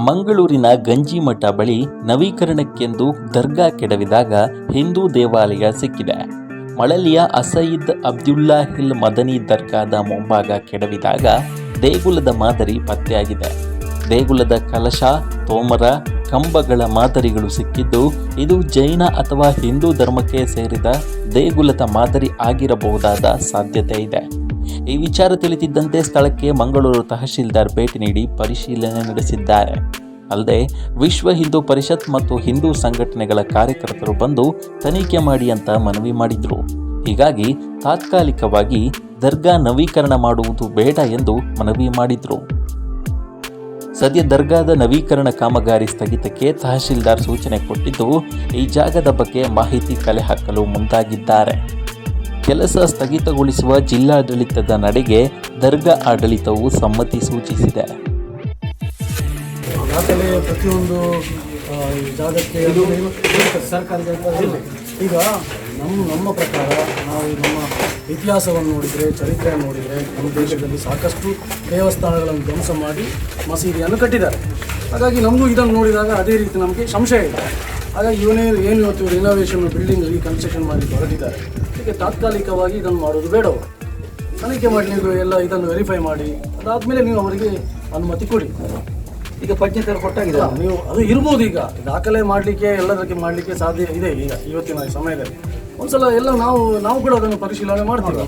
ಮಂಗಳೂರಿನ ಗಂಜಿಮಠ ಬಳಿ ನವೀಕರಣಕ್ಕೆಂದು ದರ್ಗಾ ಕೆಡವಿದಾಗ ಹಿಂದೂ ದೇವಾಲಯ ಸಿಕ್ಕಿದೆ. ಮಳಲಿಯ ಅಸಯಿದ್ ಅಬ್ದುಲ್ಲಾ ಹಿಲ್ ಮದನಿ ದರ್ಗಾದ ಮುಂಭಾಗ ಕೆಡವಿದಾಗ ದೇಗುಲದ ಮಾದರಿ ಪತ್ತೆಯಾಗಿದೆ. ದೇಗುಲದ ಕಲಶ, ತೋಮರ, ಕಂಬಗಳ ಮಾದರಿಗಳು ಸಿಕ್ಕಿದ್ದು, ಇದು ಜೈನ ಅಥವಾ ಹಿಂದೂ ಧರ್ಮಕ್ಕೆ ಸೇರಿದ ದೇಗುಲದ ಮಾದರಿ ಆಗಿರಬಹುದಾದ ಸಾಧ್ಯತೆ ಇದೆ. ಈ ವಿಚಾರ ತಿಳಿದಿದ್ದಂತೆ ಸ್ಥಳಕ್ಕೆ ಮಂಗಳೂರು ತಹಶೀಲ್ದಾರ್ ಭೇಟಿ ನೀಡಿ ಪರಿಶೀಲನೆ ನಡೆಸಿದ್ದಾರೆ. ಅಲ್ಲದೆ ವಿಶ್ವ ಹಿಂದೂ ಪರಿಷತ್ ಮತ್ತು ಹಿಂದೂ ಸಂಘಟನೆಗಳ ಕಾರ್ಯಕರ್ತರು ಬಂದು ತನಿಖೆ ಮಾಡಿ ಅಂತ ಮನವಿ ಮಾಡಿದ್ರು. ಹೀಗಾಗಿ ತಾತ್ಕಾಲಿಕವಾಗಿ ದರ್ಗಾ ನವೀಕರಣ ಮಾಡುವುದು ಬೇಡ ಎಂದು ಮನವಿ ಮಾಡಿದ್ರು. ಸದ್ಯ ದರ್ಗಾದ ನವೀಕರಣ ಕಾಮಗಾರಿ ಸ್ಥಗಿತಕ್ಕೆ ತಹಶೀಲ್ದಾರ್ ಸೂಚನೆ ಕೊಟ್ಟಿದ್ದು, ಈ ಜಾಗದ ಬಗ್ಗೆ ಮಾಹಿತಿ ಕಲೆ ಹಾಕಲು ಮುಂದಾಗಿದ್ದಾರೆ. ಕೆಲಸ ಸ್ಥಗಿತಗೊಳಿಸುವ ಜಿಲ್ಲಾಡಳಿತದ ನಡೆಗೆ ದರ್ಗಾ ಆಡಳಿತವು ಸಮ್ಮತಿ ಸೂಚಿಸಿದೆ. ಪ್ರತಿಯೊಂದು ಜಾಗಕ್ಕೆ ಈಗ ನಮ್ಮ ಪ್ರಕಾರ ನಾವು ನಮ್ಮ ಇತಿಹಾಸವನ್ನು ನೋಡಿದರೆ, ಚರಿತ್ರೆಯನ್ನು ನೋಡಿದರೆ, ನಮ್ಮ ದೇಶದಲ್ಲಿ ಸಾಕಷ್ಟು ದೇವಸ್ಥಾನಗಳನ್ನು ಧ್ವಂಸ ಮಾಡಿ ಮಸೀದಿಯನ್ನು ಕಟ್ಟಿದ್ದಾರೆ. ಹಾಗಾಗಿ ನಮಗೂ ಇದನ್ನು ನೋಡಿದಾಗ ಅದೇ ರೀತಿ ನಮಗೆ ಸಂಶಯ ಇದೆ. ಹಾಗಾಗಿ ಏನು ಇವತ್ತು ರಿನೋವೇಷನ್ ಬಿಲ್ಡಿಂಗ್ ಕನ್ಸ್ಟ್ರಕ್ಷನ್ ಮಾಡಿ ಹೊರಟಿದ್ದಾರೆ, ಇದಕ್ಕೆ ತಾತ್ಕಾಲಿಕವಾಗಿ ಇದನ್ನು ಮಾಡೋದು ಬೇಡವು. ತನಿಖೆ ಮಾಡಿ ನೀವು ಎಲ್ಲ ಇದನ್ನು ವೆರಿಫೈ ಮಾಡಿ ಅದಾದಮೇಲೆ ನೀವು ಅವರಿಗೆ ಅನುಮತಿ ಕೊಡಿ. ಈಗ ಪಂಚಾಯತ್ ಕೊಟ್ಟಾಗಿದೆ, ನೀವು ಅದು ಇರ್ಬೋದು. ಈಗ ದಾಖಲೆ ಮಾಡಲಿಕ್ಕೆ ಎಲ್ಲದಕ್ಕೆ ಮಾಡಲಿಕ್ಕೆ ಸಾಧ್ಯ ಇದೆ. ಈಗ ಇವತ್ತಿನ ಸಮಯದಲ್ಲಿ ಒಂದ್ಸಲ ಎಲ್ಲ ನಾವು ಕೂಡ ಅದನ್ನು ಪರಿಶೀಲನೆ ಮಾಡ್ತೀವಿ,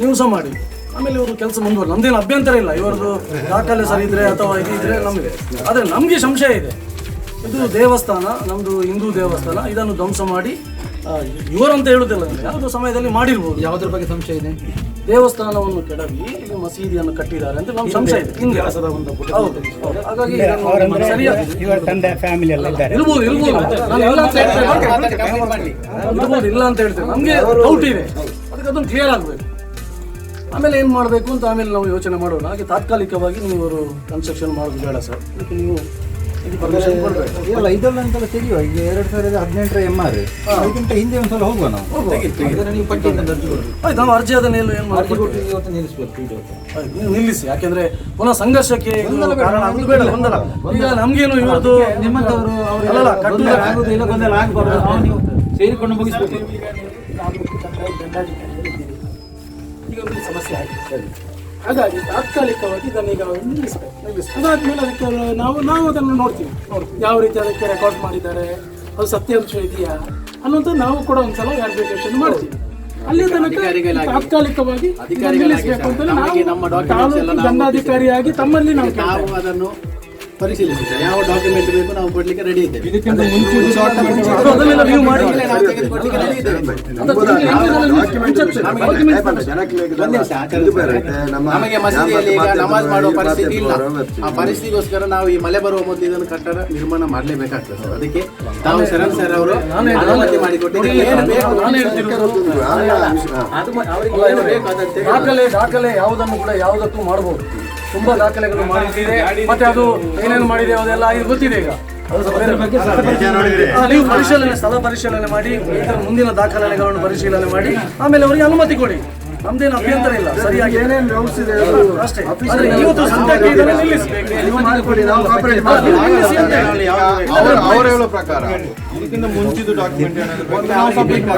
ನೀವು ಸಹ ಮಾಡಿ. ಆಮೇಲೆ ಇವರು ಕೆಲಸ ಮುಂದುವರೆ, ನಮ್ದೇನು ಅಭ್ಯಂತರ ಇಲ್ಲ. ಇವರದ್ದು ದಾಖಲೆ ಸರಿ ಇದ್ರೆ ಅಥವಾ ಇದ್ರೆ ನಮಗೆ, ಆದರೆ ನಮಗೆ ಸಂಶಯ ಇದೆ. ಇದು ದೇವಸ್ಥಾನ, ನಮ್ಮದು ಹಿಂದೂ ದೇವಸ್ಥಾನ, ಇದನ್ನು ಧ್ವಂಸ ಮಾಡಿ ಇವರಂತ ಹೇಳುವುದಿಲ್ಲ, ಯಾವುದೋ ಸಮಯದಲ್ಲಿ ಮಾಡಿರ್ಬೋದು. ಯಾವುದ್ರ ಬಗ್ಗೆ ಸಂಶಯ ಇದೆ? ದೇವಸ್ಥಾನವನ್ನು ಕೆಡವಿ ಇಲ್ಲಿ ಮಸೀದಿಯನ್ನು ಕಟ್ಟಿದ್ದಾರೆ ಅಂತ ನಮ್ಗೆ ಸಂಶಯ ಇದೆ. ಹಾಗಾಗಿ ಇಲ್ಲ ಅಂತ ಹೇಳ್ತೇವೆ, ನಮಗೆ ಡೌಟ್ ಇದೆ, ಅದಕ್ಕೆ ಅದನ್ನು ಕ್ಲಿಯರ್ ಆಗಬೇಕು. ಆಮೇಲೆ ಏನು ಮಾಡಬೇಕು ಅಂತ ಆಮೇಲೆ ನಾವು ಯೋಚನೆ ಮಾಡೋಣ. ಹಾಗೆ ತಾತ್ಕಾಲಿಕವಾಗಿ ನೀವು ಕನ್ಸ್ಟ್ರಕ್ಷನ್ ಮಾಡೋದು ಬೇಡ ಸರ್, ಅದಕ್ಕೆ ನೀವು ಪರ್ಮಿಷನ್ ಕೊಡಬೇಕು. ಇಲ್ಲ ಇದೆಲ್ಲ ತೆಗೆಯುವ. ಈಗ 2018 MR ಅದಕ್ಕಿಂತ ಹಿಂದೆ ಒಂದ್ಸಲ ಹೋಗುವ ನಾವು. ನೀವು ಪಂಚಾಯತ್ ಆಯ್ತು, ನಾವು ಅರ್ಜಿ ಅದನ್ನ ಏನು ಮಾಡ್ತೀವಿ ಇವತ್ತು ನಿಲ್ಲಿಸ್ಬೇಕು. ನೀವು ನಿಲ್ಲಿಸಿ, ಯಾಕೆಂದ್ರೆ ಪುನಃ ಸಂಘರ್ಷಕ್ಕೆ ಕಾರಣ ಆಗುದು ಬೇಡ. ಗೊಂದಲ ಈಗ ನಮ್ಗೇನು ಇವತ್ತು ನಿಮ್ಮಂತವರು ಆಗುದಿಲ್ಲ, ಗೊಂದಲ ಆಗಬಾರ್ದು. ನೀವು ಸೇರಿಕೊಂಡು ಮುಗಿಸ್ಬೇಕು. ಈಗ ಒಂದು ಸಮಸ್ಯೆ ಆಗಿದೆ, ಹಾಗಾಗಿ ತಾತ್ಕಾಲಿಕವಾಗಿ ಇದನ್ನು ಈಗ ನಿಲ್ಲಿಸಬೇಕು. ಅದಾದ್ಮೇಲೆ ಅದಕ್ಕೆ ನಾವು ಅದನ್ನು ನೋಡ್ತೀವಿ, ಯಾವ ರೀತಿ ಅದಕ್ಕೆ ರೆಕಾರ್ಡ್ ಮಾಡಿದ್ದಾರೆ, ಅದು ಸತ್ಯಾಂಶ ಇದೆಯಾ ಅನ್ನೋದು ನಾವು ಕೂಡ ಒಂದ್ಸಲ ವೆರಿಫಿಕೇಶನ್ ಮಾಡ್ತೀವಿ. ಅಲ್ಲಿ ತನಕ ತಾತ್ಕಾಲಿಕವಾಗಿ ನಿಲ್ಲಿಸಬೇಕು ಅಂತ ನಾವು ದಂಡಾಧಿಕಾರಿಯಾಗಿ ತಮ್ಮಲ್ಲಿ ನಾವು ಅದನ್ನು ಪರಿಶೀಲಿಸಿದ್ರೆ ಯಾವ ಡಾಕ್ಯುಮೆಂಟ್ ಬೇಕು ನಾವು ಕೊಡ್ಲಿಕ್ಕೆ ರೆಡಿ ಇದ್ದೇವೆ. ನಮಗೆ ಮಸೀದಿಯಲ್ಲಿ ಈಗ ನಮಾಜ್ ಮಾಡುವ ಪರಿಸ್ಥಿತಿ ಇಲ್ಲ. ಆ ಪರಿಸ್ಥಿತಿಗೋಸ್ಕರ ನಾವು ಈ ಮಳೆ ಬರುವ ಮೊದಲು ಇದನ್ನು ಕಟ್ಟಡ ನಿರ್ಮಾಣ ಮಾಡಲೇಬೇಕಾಗ್ತದೆ. ಸರ್ ಅದಕ್ಕೆ ನಾವು ಶರಣ್ ಸರ್ ಅವರು ಅನುಮತಿ ಮಾಡಿಕೊಟ್ಟಿದ್ದೇವೆ. ದಾಖಲೆ ಯಾವುದನ್ನು ಕೂಡ ಯಾವುದಕ್ಕೂ ಮಾಡಬಹುದು. ತುಂಬಾ ದಾಖಲೆಗಳು ಮಾಡಿದ್ದೀರಿ, ಮತ್ತೆ ಅದು ಏನೇನು ಮಾಡಿದೆ ಅದೆಲ್ಲ ಇದು ಗೊತ್ತಿದೆ. ಈಗ ನೀವು ಸ್ಥಳ ಪರಿಶೀಲನೆ ಮಾಡಿ, ಇದರ ಮುಂದಿನ ದಾಖಲೆಗಳನ್ನು ಪರಿಶೀಲನೆ ಮಾಡಿ ಆಮೇಲೆ ಅವರಿಗೆ ಅನುಮತಿ ಕೊಡಿ. ನಮ್ದೇನು ಅಭ್ಯಂತರ ಇಲ್ಲ. ಸರಿಯಾಗಿ ಏನೇನು ರೂಲ್ಸ್ ಇದೆ ಅಷ್ಟೇ. ಇವತ್ತು ಸದ್ಯಕ್ಕೆ ಇದನ್ನು ನಿಲ್ಲಿಸಬೇಕು. ಅವರು ಹೇಳೋ ಪ್ರಕಾರ ಇದಕ್ಕಿಂತ ಮುಂಚಿದ ಡಾಕ್ಯುಮೆಂಟ್